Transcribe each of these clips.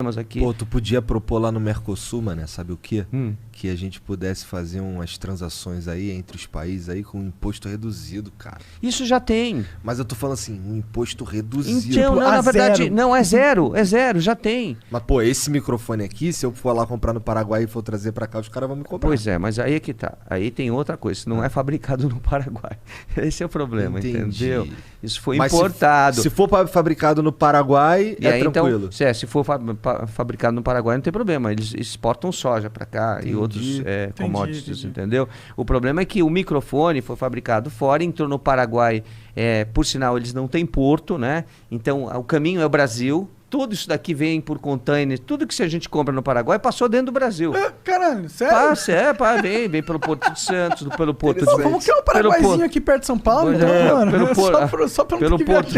problemas aqui. Pô, tu podia propor lá no Mercosul, né? Sabe o quê? Que a gente pudesse fazer umas transações aí entre os países aí com um imposto reduzido, cara. Isso já tem. Mas eu tô falando assim, um imposto reduzido. Então, não, na verdade, não, é zero, já tem. Mas, pô, esse microfone aqui, se eu for lá comprar no Paraguai e for trazer pra cá, os caras vão me cobrar. Pois é, mas aí é que tá. Aí tem outra coisa, isso não é fabricado no Paraguai. Esse é o problema, entendeu? Isso foi importado. Se for fabricado no Paraguai, e tranquilo. Então, se for fabricado no Paraguai, não tem problema. Eles exportam soja pra cá e outros commodities, entendeu? O problema é que o microfone foi fabricado fora, entrou no Paraguai, por sinal, eles não têm porto, né? Então, o caminho é o Brasil. Tudo isso daqui vem por container, tudo que a gente compra no Paraguai passou dentro do Brasil. Caralho, sério? Vem pelo Porto de Santos, pelo Porto de... Como que é um paraguaizinho aqui perto de São Paulo? Só pelo Porto.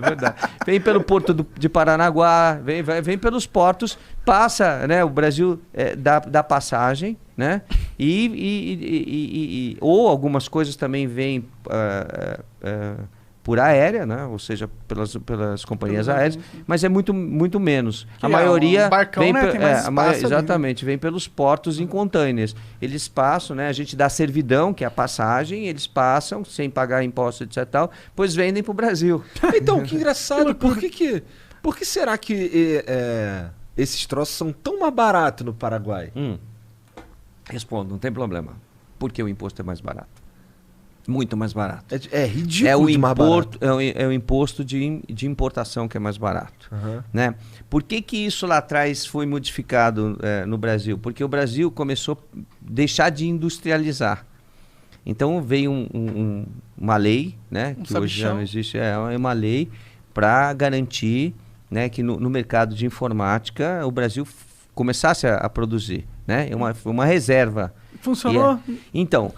Verdade. Vem pelo Porto de Paranaguá, vem pelos portos, passa, né? O Brasil dá passagem, né? Ou algumas coisas também vêm por aérea, né? Ou seja, pelas companhias aéreas, mas é muito menos. Que a maioria barcão, vem, né? Tem mais espaço exatamente, vem pelos portos em containers. Eles passam, né? A gente dá servidão, que é a passagem, eles passam sem pagar imposto, etc. Tal, pois vendem para o Brasil. Então, que engraçado. Por que será que esses troços são tão mais baratos no Paraguai? Respondo, não tem problema. Porque o imposto é mais barato. Muito mais barato. É ridículo de mais barato. É o imposto de importação que é mais barato. Né? Por que isso lá atrás foi modificado no Brasil? Porque o Brasil começou a deixar de industrializar. Então veio uma lei, né, que hoje já não existe, é uma lei para garantir, né, que no mercado de informática o Brasil começasse a produzir. Né? Foi uma reserva. Funcionou? Então...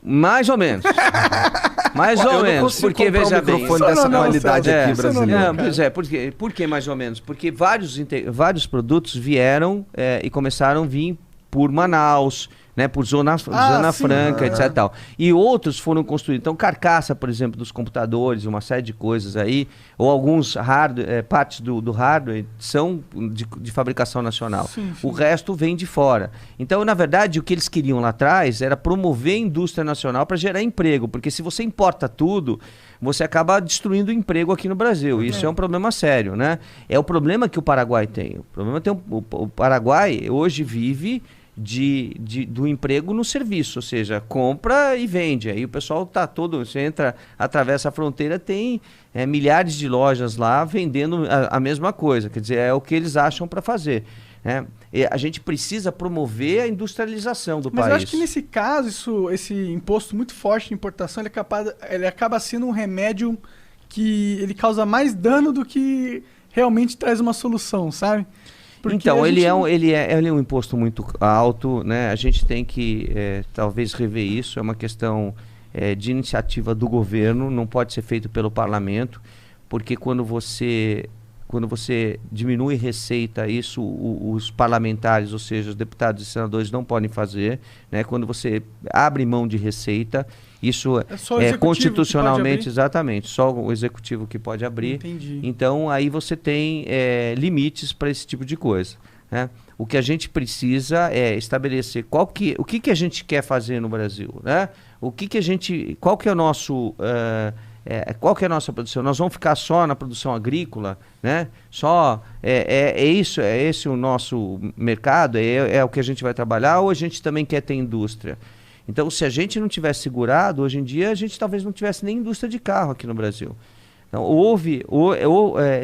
Mais ou menos. Mais ou menos. Porque, veja bem... microfone dessa qualidade aqui brasileira. Por que mais ou menos? Porque vários produtos vieram e começaram a vir por Manaus, né, por Zona Franca, etc. Tal. E outros foram construídos. Então, carcaça, por exemplo, dos computadores, uma série de coisas aí, ou alguns partes do hardware são de fabricação nacional. Sim. O resto vem de fora. Então, na verdade, o que eles queriam lá atrás era promover a indústria nacional para gerar emprego, porque se você importa tudo, você acaba destruindo o emprego aqui no Brasil. Isso é um problema sério, né? É o problema que o Paraguai tem. O Paraguai hoje vive do emprego no serviço, ou seja, compra e vende. Aí o pessoal você entra, atravessa a fronteira, tem milhares de lojas lá vendendo a mesma coisa. Quer dizer, é o que eles acham para fazer. Né? A gente precisa promover a industrialização do país. Mas eu acho que nesse caso, esse imposto muito forte de importação, ele acaba sendo um remédio que ele causa mais dano do que realmente traz uma solução, sabe? Porque então, ele é um imposto muito alto, né? A gente tem que talvez rever isso, é uma questão de iniciativa do governo, não pode ser feito pelo parlamento, porque quando você diminui receita, isso os parlamentares, ou seja, os deputados e senadores não podem fazer, né? Quando você abre mão de receita, isso é constitucionalmente, exatamente, só o executivo que pode abrir. Entendi. Então, aí você tem limites para esse tipo de coisa. Né? O que a gente precisa é estabelecer o que a gente quer fazer no Brasil, né? Qual que é o nosso... qual que é a nossa produção? Nós vamos ficar só na produção agrícola, né? Esse o nosso mercado? É o que a gente vai trabalhar, ou a gente também quer ter indústria? Então, se a gente não tivesse segurado, hoje em dia a gente talvez não tivesse nem indústria de carro aqui no Brasil. Então,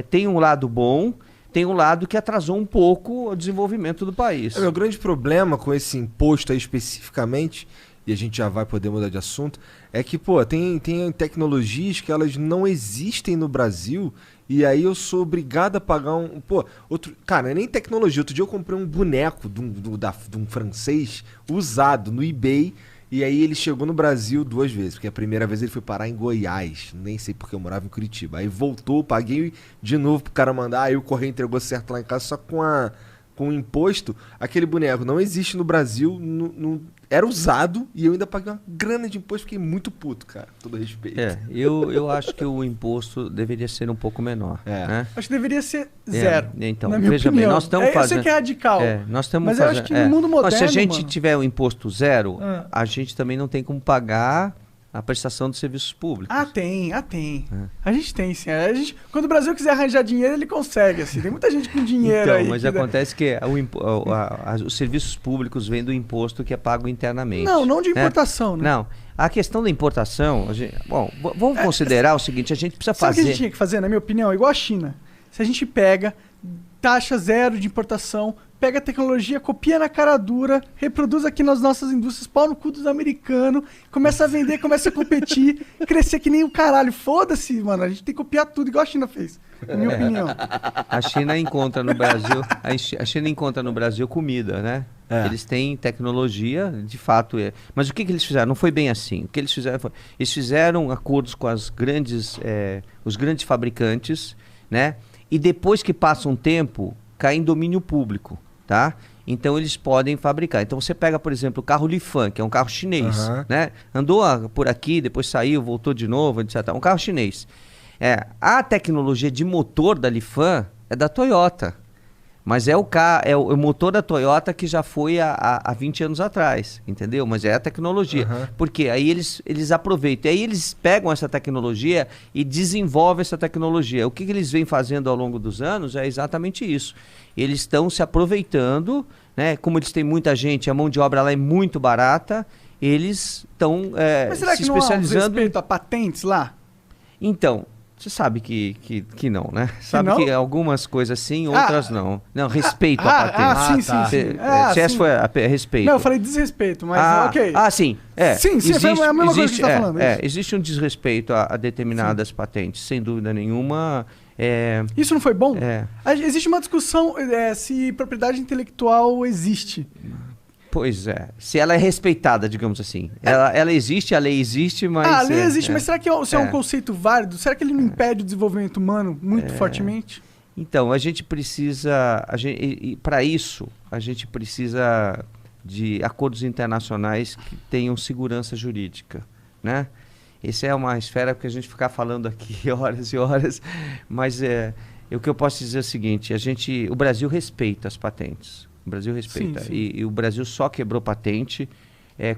tem um lado bom, tem um lado que atrasou um pouco o desenvolvimento do país. O grande problema com esse imposto aí especificamente, e a gente já vai poder mudar de assunto, é que, tem tecnologias que elas não existem no Brasil, e aí eu sou obrigado a pagar cara, não é nem tecnologia. Outro dia eu comprei um boneco de um francês usado no eBay, e aí ele chegou no Brasil 2 vezes, porque a primeira vez ele foi parar em Goiás, nem sei porque eu morava em Curitiba. Aí voltou, paguei de novo pro cara mandar, aí o correio entregou certo lá em casa, só com com imposto, aquele boneco não existe no Brasil, era usado e eu ainda paguei uma grana de imposto, fiquei muito puto, cara, todo respeito. Eu acho que o imposto deveria ser um pouco menor. Né? Acho que deveria ser zero. Então, na minha veja opinião. bem, nós estamos fazendo... Eu sei que é radical, nós estamos mas fazendo, eu acho que no mundo moderno, se a gente mano, tiver o imposto zero, a gente também não tem como pagar a prestação de serviços públicos. Tem. A gente tem, sim. Quando o Brasil quiser arranjar dinheiro, ele consegue, assim. Tem muita gente com dinheiro então, aí. Mas acontece que os serviços públicos vêm do imposto que é pago internamente. Não de importação, né? Não. A questão da importação, vamos considerar o seguinte, a gente precisa Sabe fazer... o que a gente tinha que fazer, na minha opinião? Igual a China. Se a gente pega taxa zero de importação, pega a tecnologia, copia na cara dura, reproduz aqui nas nossas indústrias, pau no cu dos americanos, começa a vender, começa a competir, crescer que nem o caralho. Foda-se, mano. A gente tem que copiar tudo, igual a China fez, na minha opinião. A China encontra no Brasil comida, né? Eles têm tecnologia, de fato. Mas o que eles fizeram? Não foi bem assim. O que eles fizeram foi... Eles fizeram acordos com os grandes fabricantes, né? E depois que passa um tempo, cai em domínio público, tá? Então eles podem fabricar. Então você pega, por exemplo, o carro Lifan, que é um carro chinês, né? Andou por aqui, depois saiu, voltou de novo, etc. Um carro chinês. A tecnologia de motor da Lifan é da Toyota. Mas é o motor da Toyota que já foi há 20 anos atrás, entendeu? Mas é a tecnologia. Porque aí eles aproveitam. Aí eles pegam essa tecnologia e desenvolvem essa tecnologia. O que eles vêm fazendo ao longo dos anos é exatamente isso. Eles estão se aproveitando, né? Como eles têm muita gente, a mão de obra lá é muito barata, eles estão Mas será se que não há um especializando... respeito a patentes lá? Então... Você sabe que não, né? Sabe não? que algumas coisas sim, outras não. Não, respeito à patente. Sim. Se essa foi a respeito. Não, eu falei desrespeito, mas ok. Sim. Sim, é a mesma coisa que você está falando. Existe um desrespeito a determinadas patentes, sem dúvida nenhuma. Isso não foi bom? Existe uma discussão se propriedade intelectual existe. Pois é. Se ela é respeitada, digamos assim. Ela existe, a lei existe, mas... A lei existe, mas será que é um conceito válido? Será que ele não impede o desenvolvimento humano muito fortemente? Então, a gente precisa... Para isso, a gente precisa de acordos internacionais que tenham segurança jurídica, né? Essa é uma esfera que a gente ficar falando aqui horas e horas, mas o que eu posso dizer é o seguinte, o Brasil respeita as patentes. O Brasil respeita. Sim. E o Brasil só quebrou patente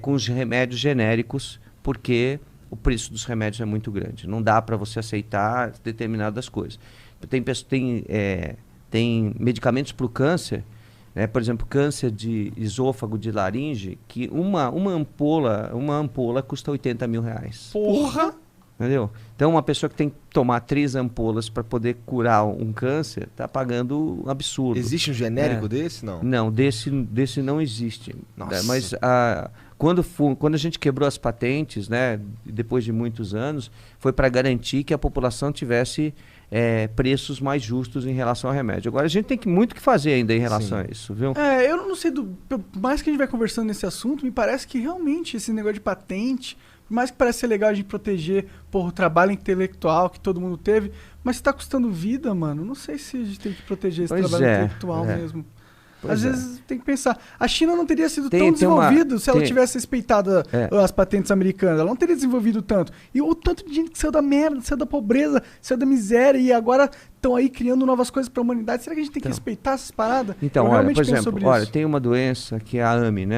com os remédios genéricos, porque o preço dos remédios é muito grande. Não dá para você aceitar determinadas coisas. Tem medicamentos para o câncer, por exemplo, câncer de esôfago, de laringe, que uma ampola custa R$80 mil. Porra! Entendeu? Então, uma pessoa que tem que tomar 3 ampolas para poder curar um câncer, está pagando um absurdo. Existe um genérico desse, não? Não, desse não existe. Nossa. Mas quando a gente quebrou as patentes, né, depois de muitos anos, foi para garantir que a população tivesse preços mais justos em relação ao remédio. Agora, a gente tem muito que fazer ainda em relação a isso, viu? Eu não sei, por mais que a gente vai conversando nesse assunto, me parece que realmente esse negócio de patente... Por mais que parece ser legal a gente proteger o trabalho intelectual que todo mundo teve, mas se tá custando vida, mano, não sei se a gente tem que proteger esse trabalho intelectual mesmo. Às vezes tem que pensar. A China não teria sido tão desenvolvida se ela tivesse respeitado as patentes americanas. Ela não teria desenvolvido tanto. E o tanto de gente que saiu da merda, saiu da pobreza, saiu da miséria e agora estão aí criando novas coisas para a humanidade. Será que a gente tem que respeitar essas paradas? Então, olha, por exemplo, tem uma doença que é a AME, né?